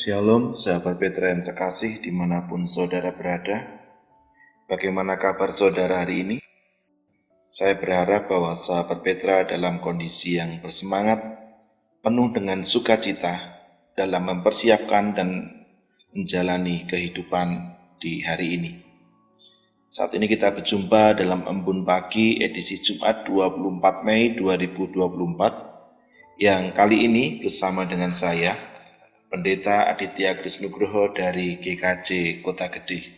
Shalom, sahabat Petra yang terkasih dimanapun saudara berada. Bagaimana kabar saudara hari ini? Saya berharap bahwa sahabat Petra dalam kondisi yang bersemangat, penuh dengan sukacita dalam mempersiapkan dan menjalani kehidupan di hari ini. Saat ini kita berjumpa dalam Embun Pagi edisi Jumat 24 Mei 2024 yang kali ini bersama dengan saya, Pendeta Aditya Krisnugroho dari GKJ Kota Gede.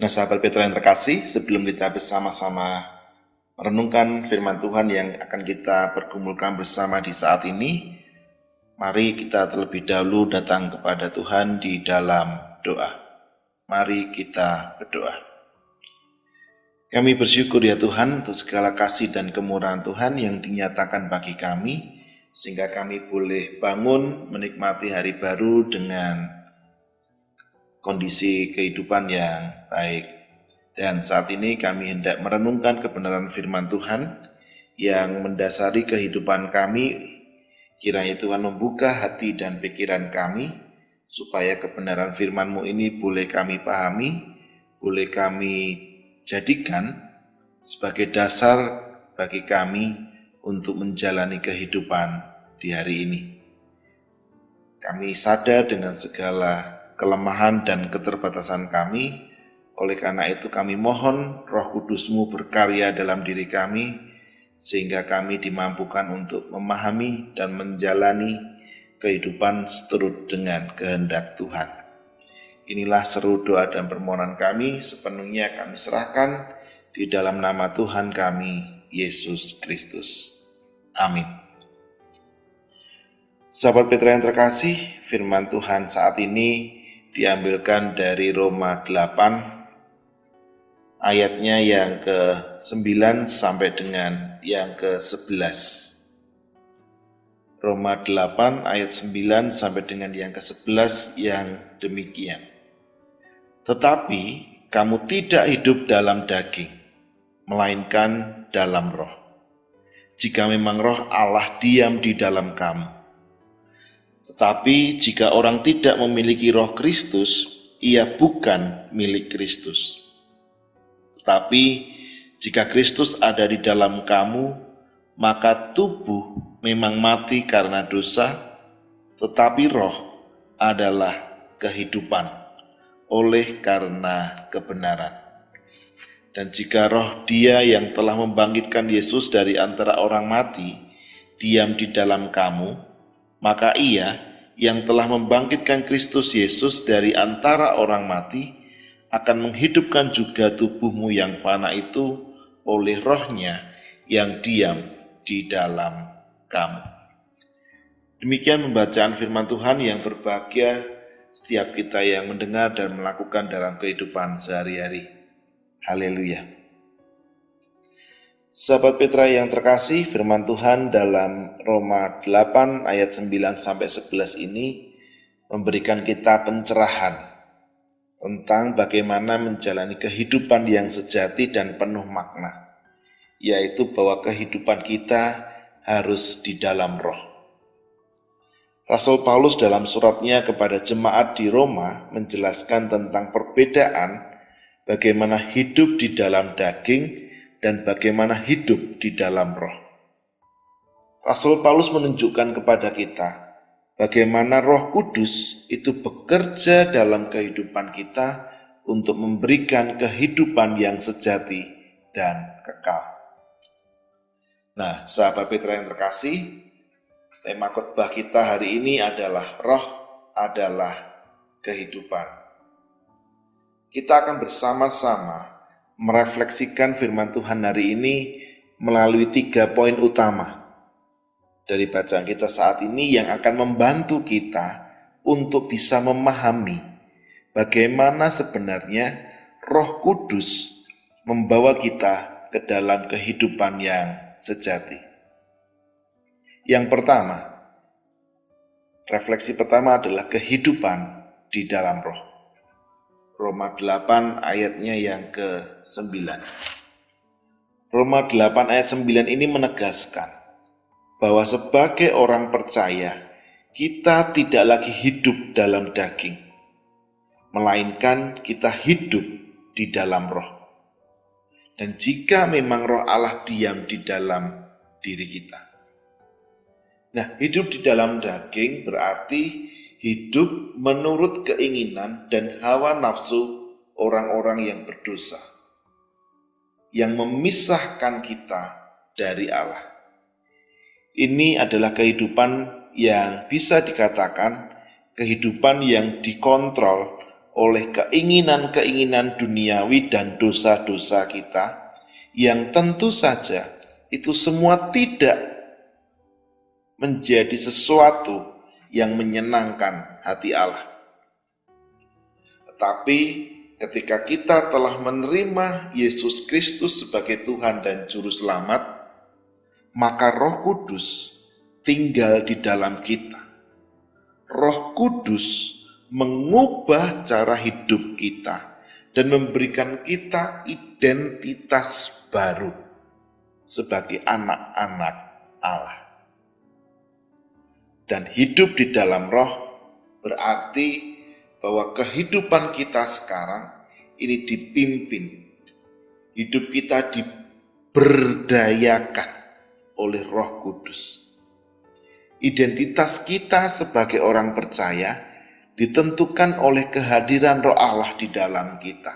Nah, sahabat Petra yang terkasih, sebelum kita bersama-sama merenungkan firman Tuhan yang akan kita pergumulkan bersama di saat ini, mari kita terlebih dahulu datang kepada Tuhan di dalam doa. Mari kita berdoa. Kami bersyukur ya Tuhan untuk segala kasih dan kemurahan Tuhan yang dinyatakan bagi kami, sehingga kami boleh bangun menikmati hari baru dengan kondisi kehidupan yang baik. Dan saat ini kami hendak merenungkan kebenaran firman Tuhan yang mendasari kehidupan kami. Kiranya Tuhan membuka hati dan pikiran kami, supaya kebenaran firman-Mu ini boleh kami pahami, boleh kami jadikan sebagai dasar bagi kami untuk menjalani kehidupan di hari ini. Kami sadar dengan segala kelemahan dan keterbatasan kami, oleh karena itu kami mohon Roh Kudus-Mu berkarya dalam diri kami, sehingga kami dimampukan untuk memahami dan menjalani kehidupan seturut dengan kehendak Tuhan. Inilah seru doa dan permohonan kami, sepenuhnya kami serahkan di dalam nama Tuhan kami, Yesus Kristus. Amin. Sahabat Petra yang terkasih, firman Tuhan saat ini diambilkan dari Roma 8, ayatnya yang ke-9 sampai dengan yang ke-11. Roma 8 ayat 9 sampai dengan yang ke-11 yang demikian. Tetapi kamu tidak hidup dalam daging, melainkan dalam roh. Jika memang roh Allah diam di dalam kamu. Tetapi jika orang tidak memiliki roh Kristus, ia bukan milik Kristus. Tetapi jika Kristus ada di dalam kamu, maka tubuh memang mati karena dosa, tetapi roh adalah kehidupan oleh karena kebenaran. Dan jika roh Dia yang telah membangkitkan Yesus dari antara orang mati diam di dalam kamu, maka Ia yang telah membangkitkan Kristus Yesus dari antara orang mati akan menghidupkan juga tubuhmu yang fana itu oleh roh-Nya yang diam di dalam kamu. Demikian pembacaan firman Tuhan yang berbahagia setiap kita yang mendengar dan melakukan dalam kehidupan sehari-hari. Haleluya. Sahabat Petra yang terkasih, firman Tuhan dalam Roma 8 ayat 9 sampai 11 ini memberikan kita pencerahan tentang bagaimana menjalani kehidupan yang sejati dan penuh makna, yaitu bahwa kehidupan kita harus di dalam roh. Rasul Paulus dalam suratnya kepada jemaat di Roma menjelaskan tentang perbedaan bagaimana hidup di dalam daging dan bagaimana hidup di dalam roh. Rasul Paulus menunjukkan kepada kita bagaimana Roh Kudus itu bekerja dalam kehidupan kita untuk memberikan kehidupan yang sejati dan kekal. Nah, sahabat Petra yang terkasih, tema khotbah kita hari ini adalah Roh adalah kehidupan. Kita akan bersama-sama merefleksikan firman Tuhan hari ini melalui 3 poin utama dari bacaan kita saat ini yang akan membantu kita untuk bisa memahami bagaimana sebenarnya Roh Kudus membawa kita ke dalam kehidupan yang sejati. Yang pertama, refleksi pertama adalah kehidupan di dalam roh. Roma 8 ayatnya yang ke-9. Roma 8 ayat 9 ini menegaskan bahwa sebagai orang percaya kita tidak lagi hidup dalam daging, melainkan kita hidup di dalam roh. Dan jika memang roh Allah diam di dalam diri kita. Nah, hidup di dalam daging berarti hidup menurut keinginan dan hawa nafsu orang-orang yang berdosa, yang memisahkan kita dari Allah. Ini adalah kehidupan yang bisa dikatakan kehidupan yang dikontrol oleh keinginan-keinginan duniawi dan dosa-dosa kita, yang tentu saja itu semua tidak menjadi sesuatu yang menyenangkan hati Allah. Tetapi ketika kita telah menerima Yesus Kristus sebagai Tuhan dan Juru Selamat, maka Roh Kudus tinggal di dalam kita. Roh Kudus mengubah cara hidup kita dan memberikan kita identitas baru sebagai anak-anak Allah. Dan hidup di dalam roh berarti bahwa kehidupan kita sekarang ini dipimpin. Hidup kita diberdayakan oleh Roh Kudus. Identitas kita sebagai orang percaya ditentukan oleh kehadiran Roh Allah di dalam kita.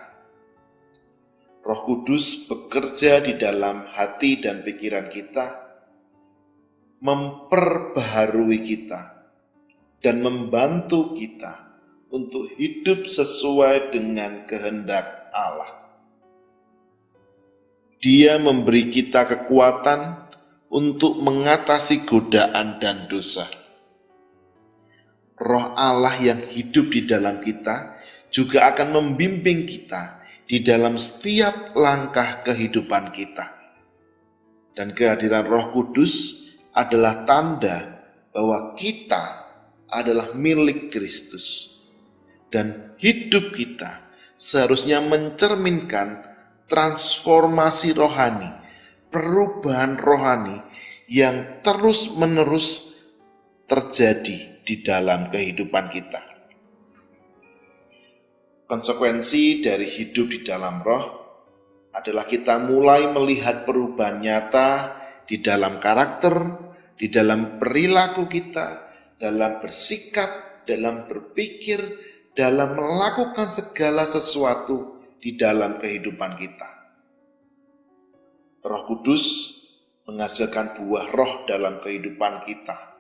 Roh Kudus bekerja di dalam hati dan pikiran kita, memperbaharui kita, dan membantu kita untuk hidup sesuai dengan kehendak Allah. Dia memberi kita kekuatan untuk mengatasi godaan dan dosa. Roh Allah yang hidup di dalam kita juga akan membimbing kita di dalam setiap langkah kehidupan kita. Dan kehadiran Roh Kudus adalah tanda bahwa kita adalah milik Kristus. Dan hidup kita seharusnya mencerminkan transformasi rohani, perubahan rohani yang terus-menerus terjadi di dalam kehidupan kita. Konsekuensi dari hidup di dalam roh adalah kita mulai melihat perubahan nyata di dalam karakter, di dalam perilaku kita, dalam bersikap, dalam berpikir, dalam melakukan segala sesuatu di dalam kehidupan kita. Roh Kudus menghasilkan buah roh dalam kehidupan kita.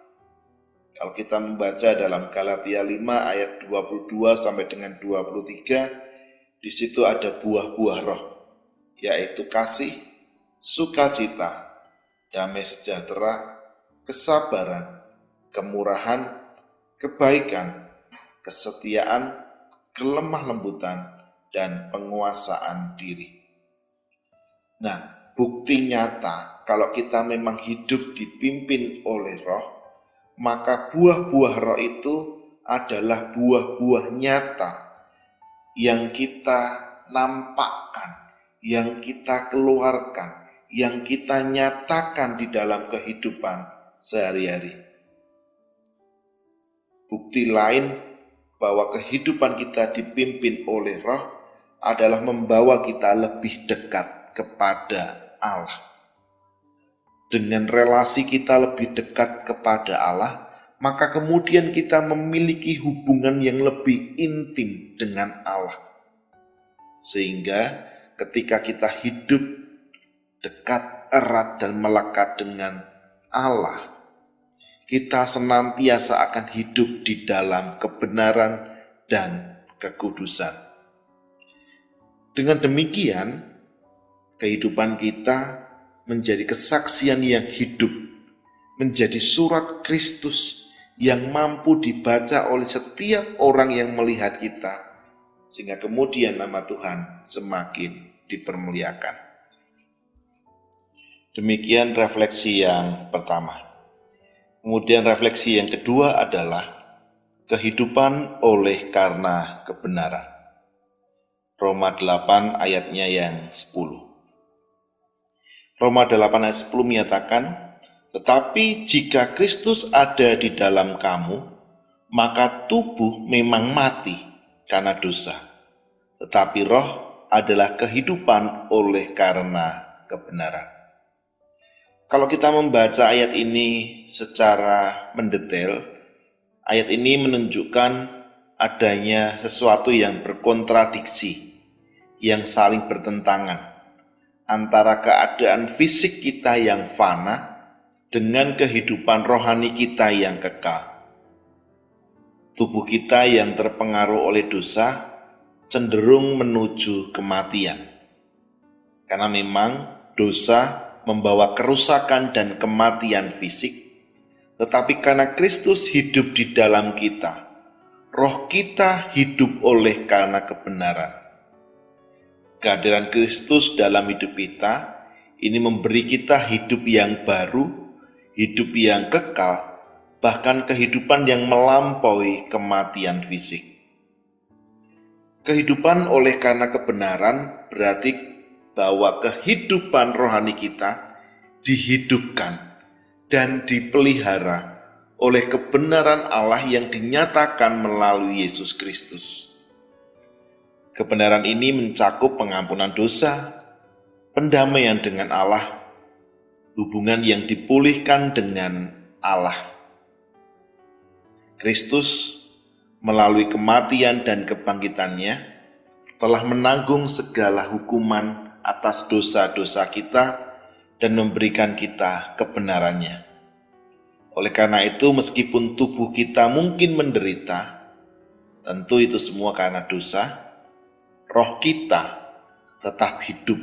Kalau kita membaca dalam Galatia 5 ayat 22 sampai dengan 23, di situ ada buah-buah roh, yaitu kasih, sukacita, damai sejahtera, kesabaran, kemurahan, kebaikan, kesetiaan, kelemah lembutan, dan penguasaan diri. Nah, bukti nyata kalau kita memang hidup dipimpin oleh roh, maka buah-buah roh itu adalah buah-buah nyata yang kita nampakkan, yang kita keluarkan, yang kita nyatakan di dalam kehidupan sehari-hari. Bukti lain bahwa kehidupan kita dipimpin oleh roh adalah membawa kita lebih dekat kepada Allah. Dengan relasi kita lebih dekat kepada Allah, maka kemudian kita memiliki hubungan yang lebih intim dengan Allah. Sehingga ketika kita hidup dekat, erat, dan melekat dengan Allah, kita senantiasa akan hidup di dalam kebenaran dan kekudusan. Dengan demikian, kehidupan kita menjadi kesaksian yang hidup, menjadi surat Kristus yang mampu dibaca oleh setiap orang yang melihat kita, sehingga kemudian nama Tuhan semakin dipermuliakan. Demikian refleksi yang pertama. Kemudian refleksi yang kedua adalah kehidupan oleh karena kebenaran. Roma 8 ayatnya yang 10. Roma 8 ayat 10 menyatakan, Tetapi jika Kristus ada di dalam kamu, maka tubuh memang mati karena dosa, tetapi roh adalah kehidupan oleh karena kebenaran. Kalau kita membaca ayat ini secara mendetail, ayat ini menunjukkan adanya sesuatu yang berkontradiksi, yang saling bertentangan antara keadaan fisik kita yang fana dengan kehidupan rohani kita yang kekal. Tubuh kita yang terpengaruh oleh dosa cenderung menuju kematian, karena memang dosa membawa kerusakan dan kematian fisik. Tetapi karena Kristus hidup di dalam kita, roh kita hidup oleh karena kebenaran. Kehadiran Kristus dalam hidup kita ini memberi kita hidup yang baru, hidup yang kekal, bahkan kehidupan yang melampaui kematian fisik. Kehidupan oleh karena kebenaran berarti bahwa kehidupan rohani kita dihidupkan dan dipelihara oleh kebenaran Allah yang dinyatakan melalui Yesus Kristus. Kebenaran ini mencakup pengampunan dosa, pendamaian dengan Allah, hubungan yang dipulihkan dengan Allah. Kristus melalui kematian dan kebangkitannya telah menanggung segala hukuman atas dosa-dosa kita dan memberikan kita kebenarannya. Oleh karena itu, meskipun tubuh kita mungkin menderita, tentu itu semua karena dosa, roh kita tetap hidup,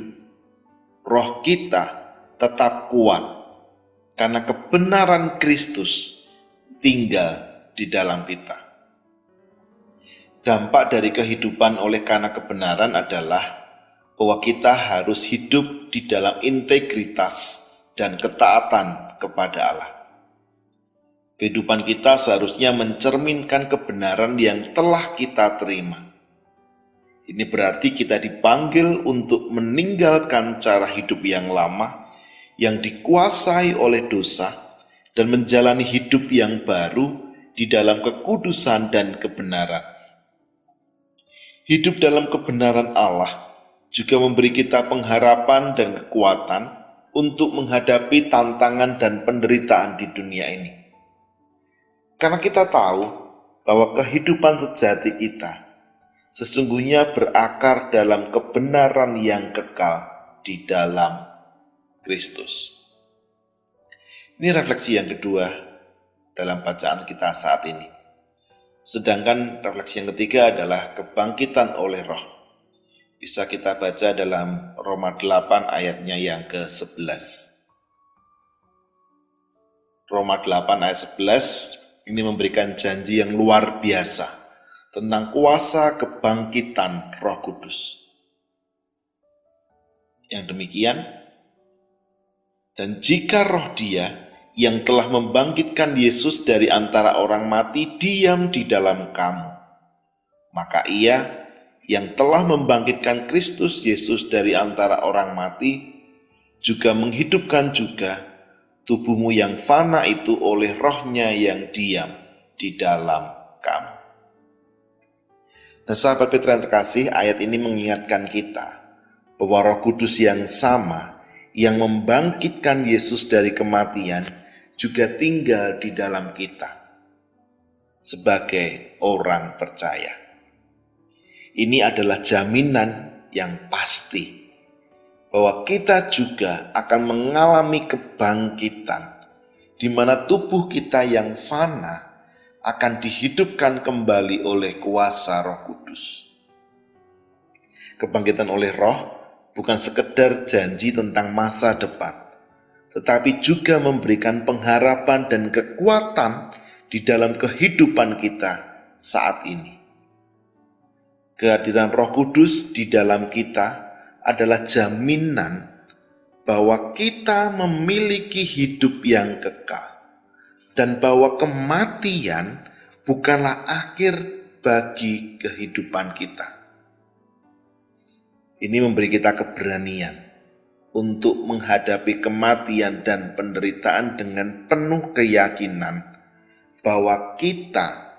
roh kita tetap kuat, karena kebenaran Kristus tinggal di dalam kita. Dampak dari kehidupan oleh karena kebenaran adalah bahwa kita harus hidup di dalam integritas dan ketaatan kepada Allah. Kehidupan kita seharusnya mencerminkan kebenaran yang telah kita terima. Ini berarti kita dipanggil untuk meninggalkan cara hidup yang lama, yang dikuasai oleh dosa, dan menjalani hidup yang baru di dalam kekudusan dan kebenaran. Hidup dalam kebenaran Allah juga memberi kita pengharapan dan kekuatan untuk menghadapi tantangan dan penderitaan di dunia ini. Karena kita tahu bahwa kehidupan sejati kita sesungguhnya berakar dalam kebenaran yang kekal di dalam Kristus. Ini refleksi yang kedua dalam bacaan kita saat ini. Sedangkan refleksi yang ketiga adalah kebangkitan oleh roh. Bisa kita baca dalam Roma 8 ayatnya yang ke-11. Roma 8 ayat 11 ini memberikan janji yang luar biasa tentang kuasa kebangkitan Roh Kudus. Yang demikian, dan jika roh Dia yang telah membangkitkan Yesus dari antara orang mati diam di dalam kamu, maka Ia yang telah membangkitkan Kristus Yesus dari antara orang mati juga menghidupkan juga tubuhmu yang fana itu oleh rohnya yang diam di dalam kamu. Nah, sahabat Petra yang terkasih, ayat ini mengingatkan kita bahwa Roh Kudus yang sama yang membangkitkan Yesus dari kematian juga tinggal di dalam kita sebagai orang percaya. Ini adalah jaminan yang pasti bahwa kita juga akan mengalami kebangkitan di mana tubuh kita yang fana akan dihidupkan kembali oleh kuasa Roh Kudus. Kebangkitan oleh Roh bukan sekedar janji tentang masa depan, tetapi juga memberikan pengharapan dan kekuatan di dalam kehidupan kita saat ini. Kehadiran Roh Kudus di dalam kita adalah jaminan bahwa kita memiliki hidup yang kekal dan bahwa kematian bukanlah akhir bagi kehidupan kita. Ini memberi kita keberanian untuk menghadapi kematian dan penderitaan dengan penuh keyakinan bahwa kita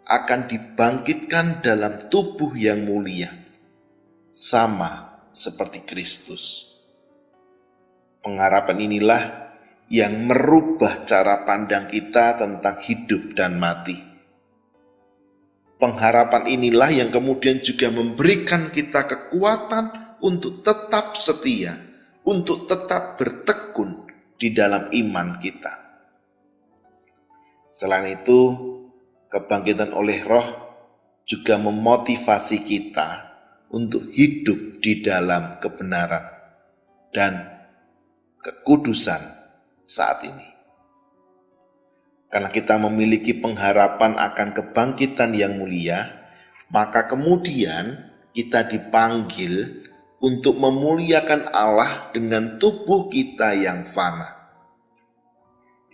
akan dibangkitkan dalam tubuh yang mulia, sama seperti Kristus. Pengharapan inilah yang merubah cara pandang kita tentang hidup dan mati. Pengharapan inilah yang kemudian juga memberikan kita kekuatan untuk tetap setia, untuk tetap bertekun di dalam iman kita. Selain itu, kebangkitan oleh Roh juga memotivasi kita untuk hidup di dalam kebenaran dan kekudusan saat ini. Karena kita memiliki pengharapan akan kebangkitan yang mulia, maka kemudian kita dipanggil untuk memuliakan Allah dengan tubuh kita yang fana.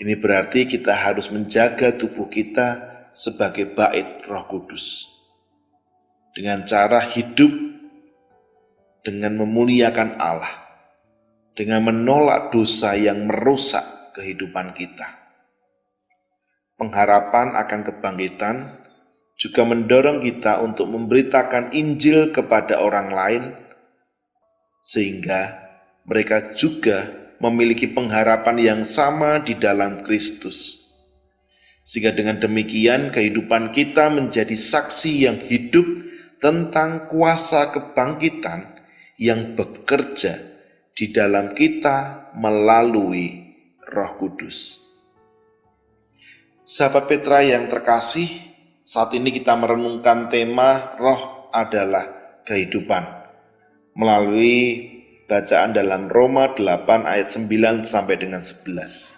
Ini berarti kita harus menjaga tubuh kita sebagai bait Roh Kudus, dengan cara hidup dengan memuliakan Allah, dengan menolak dosa yang merusak kehidupan kita. Pengharapan akan kebangkitan juga mendorong kita untuk memberitakan Injil kepada orang lain, sehingga mereka juga memiliki pengharapan yang sama di dalam Kristus. Sehingga dengan demikian kehidupan kita menjadi saksi yang hidup tentang kuasa kebangkitan yang bekerja di dalam kita melalui Roh Kudus. Sahabat Petra yang terkasih, saat ini kita merenungkan tema Roh adalah kehidupan melalui bacaan dalam Roma 8 ayat 9 sampai dengan 11.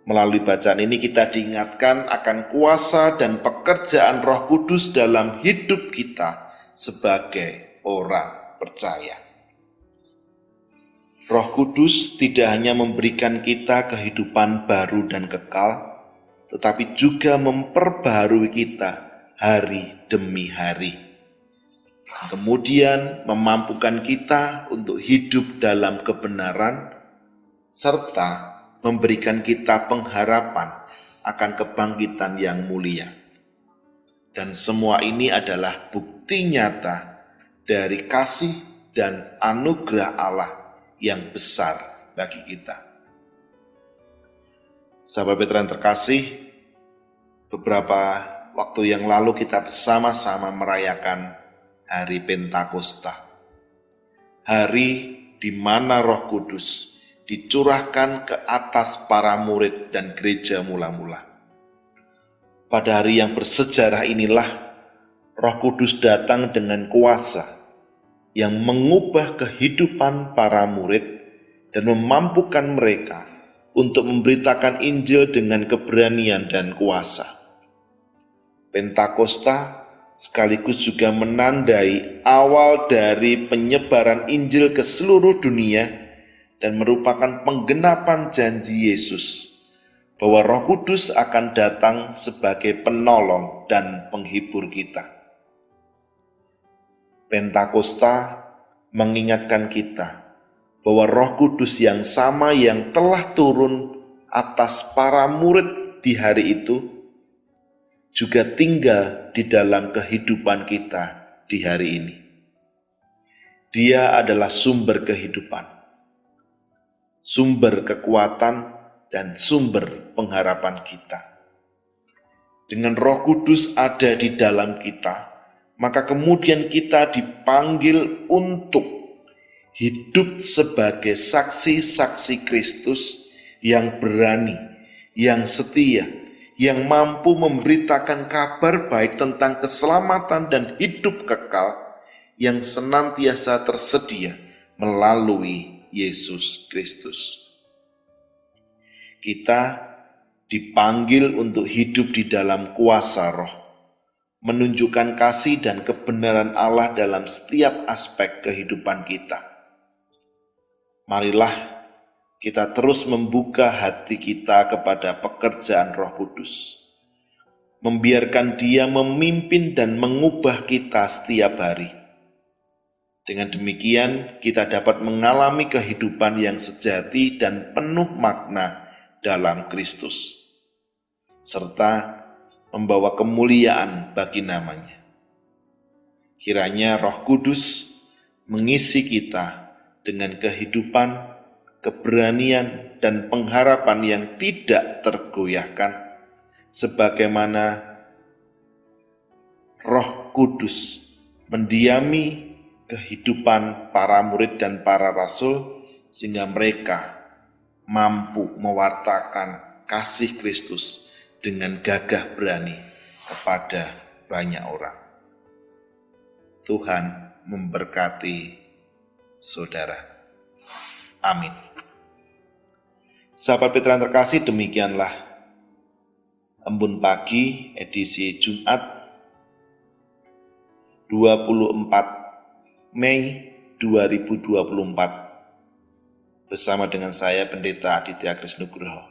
Melalui bacaan ini kita diingatkan akan kuasa dan pekerjaan Roh Kudus dalam hidup kita sebagai orang percaya. Roh Kudus tidak hanya memberikan kita kehidupan baru dan kekal, tetapi juga memperbaharui kita hari demi hari. Kemudian memampukan kita untuk hidup dalam kebenaran, serta memberikan kita pengharapan akan kebangkitan yang mulia. Dan semua ini adalah bukti nyata dari kasih dan anugerah Allah yang besar bagi kita. Sahabat Petra yang terkasih, beberapa waktu yang lalu kita bersama-sama merayakan Hari Pentakosta. Hari di mana Roh Kudus dicurahkan ke atas para murid dan gereja mula-mula. Pada hari yang bersejarah inilah Roh Kudus datang dengan kuasa yang mengubah kehidupan para murid dan memampukan mereka untuk memberitakan Injil dengan keberanian dan kuasa. Pentakosta sekaligus juga menandai awal dari penyebaran Injil ke seluruh dunia dan merupakan penggenapan janji Yesus bahwa Roh Kudus akan datang sebagai penolong dan penghibur kita. Pentakosta mengingatkan kita bahwa Roh Kudus yang sama yang telah turun atas para murid di hari itu juga tinggal di dalam kehidupan kita di hari ini. Dia adalah sumber kehidupan, sumber kekuatan, dan sumber pengharapan kita. Dengan Roh Kudus ada di dalam kita, maka kemudian kita dipanggil untuk hidup sebagai saksi-saksi Kristus yang berani, yang setia, yang mampu memberitakan kabar baik tentang keselamatan dan hidup kekal yang senantiasa tersedia melalui Yesus Kristus. Kita dipanggil untuk hidup di dalam kuasa Roh, menunjukkan kasih dan kebenaran Allah dalam setiap aspek kehidupan kita. Marilah kita terus membuka hati kita kepada pekerjaan Roh Kudus, membiarkan Dia memimpin dan mengubah kita setiap hari. Dengan demikian, kita dapat mengalami kehidupan yang sejati dan penuh makna dalam Kristus, serta membawa kemuliaan bagi namanya. Kiranya Roh Kudus mengisi kita dengan kehidupan, keberanian, dan pengharapan yang tidak tergoyahkan, sebagaimana Roh Kudus mendiami kehidupan para murid dan para rasul, sehingga mereka mampu mewartakan kasih Kristus dengan gagah berani kepada banyak orang. Tuhan memberkati saudara. Amin. Sahabat Petra yang terkasih, demikianlah Embun Pagi edisi Jumat 24 Mei 2024 bersama dengan saya Pendeta Aditya Krisnugroho.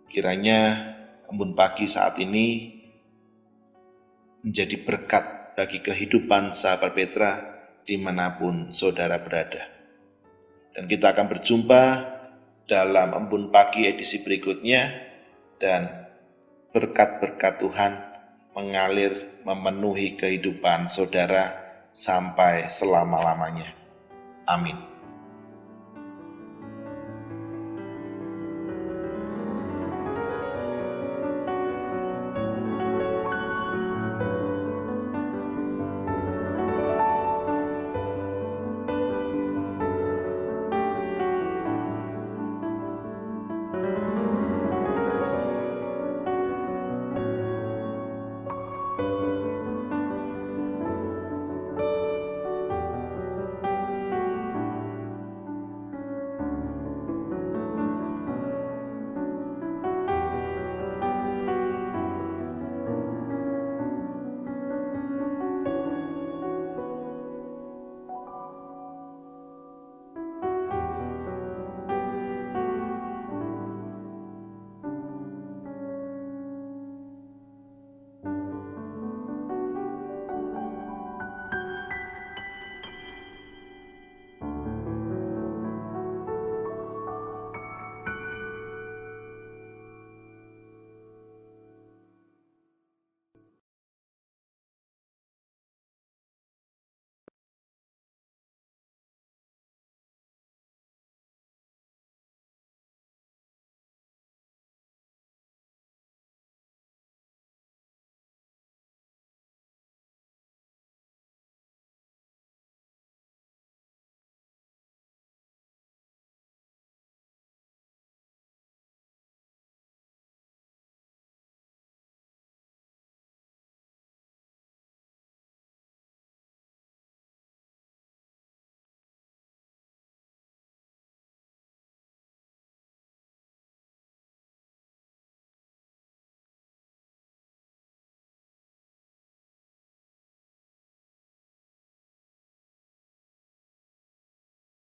Kiranya Embun Pagi saat ini menjadi berkat bagi kehidupan sahabat Petra dimanapun saudara berada. Dan kita akan berjumpa dalam Embun Pagi edisi berikutnya, dan berkat-berkat Tuhan mengalir memenuhi kehidupan saudara sampai selama-lamanya. Amin.